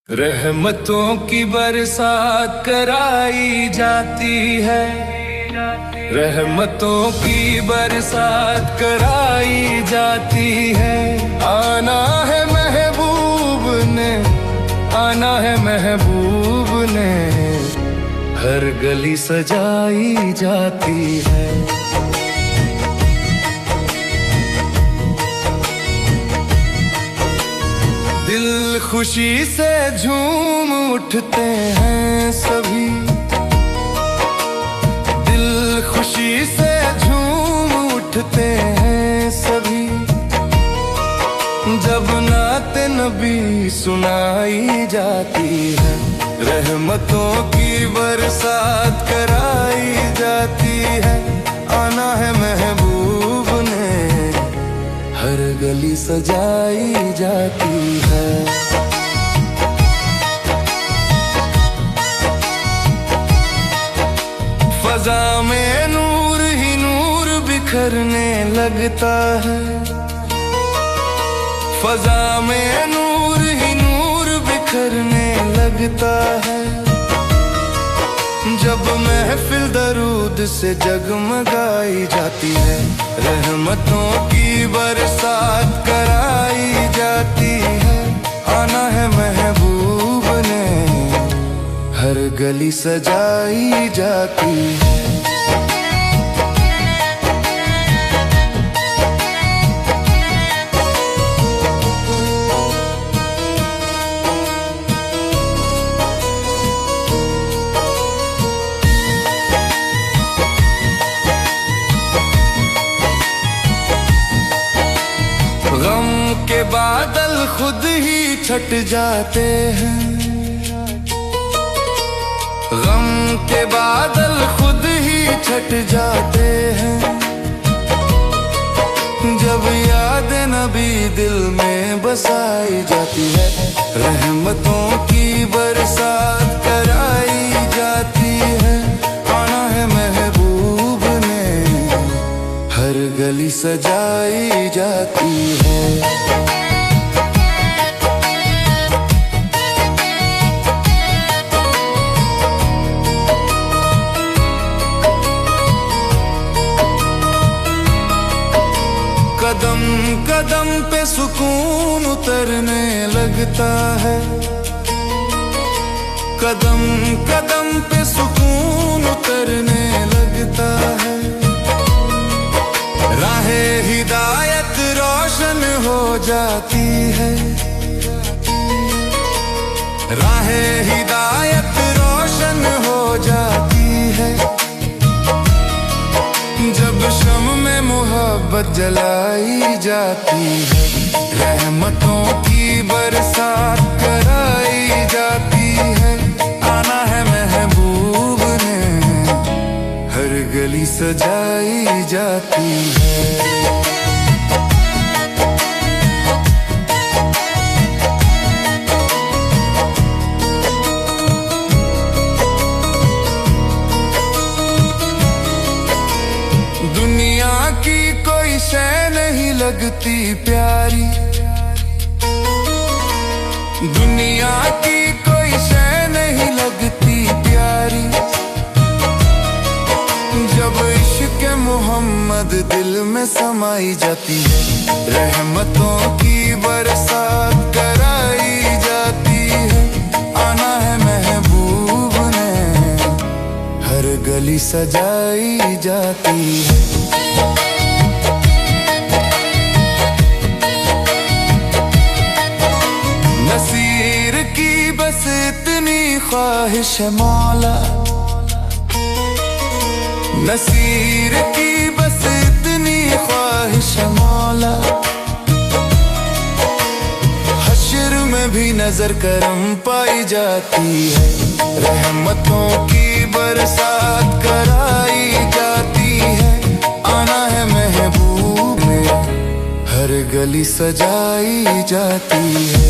रहमतों की बरसात कराई जाती है। रहमतों की बरसात कराई जाती है। आना है महबूब ने, आना है महबूब ने, हर गली सजाई जाती है। दिल खुशी से झूम उठते हैं सभी, दिल खुशी से झूम उठते हैं सभी, जब नाते नबी सुनाई जाती है। रहमतों की बरसात कराई जाती है। आना है महबूब ने, हर गली सजाई जाती है। फजा में नूर ही नूर बिखरने लगता है। फजा में नूर ही नूर बिखरने लगता है, जब महफिल दरूद से जगमगाई जाती है। रहमतों की बरसात कराई जाती है। आना है महबूब ने, हर गली सजाई जाती है। गम के बादल खुद ही छट जाते हैं। गम के बादल खुद ही छट जाते हैं, जब याद नबी दिल में बसाई जाती है। रहमतों की बरसात कराई जाती है। आना है महबूब ने, हर गली सजाई जाती है। कदम कदम पे सुकून उतरने लगता है। कदम कदम पे सुकून उतरने लगता है, राहे हिदायत रोशन हो जाती है। राहे हिदायत रोशन हो जाती है, जब शम में मोहब्बत जलाई जाती है। रहमतों की बरसात कराई जाती है। आना है महबूब ने, हर गली सजाई जाती है। दुनिया की कोई शय नहीं लगती प्यारी। दुनिया की कोई शय नहीं लगती प्यारी, जब इश्क मोहम्मद दिल में समाई जाती है। रहमतों की बरसात कराई जाती है। आना है महबूब ने, हर गली सजाई जाती है। नसीर की बस इतनी ख्वाहिश है मौला, नसीर की बस इतनी ख्वाहिश है मौला, हश्र में भी नजर करम पाई जाती है। रहमतों की बरसात कराई जाती है। आना है महबूब ने, हर गली सजाई जाती है।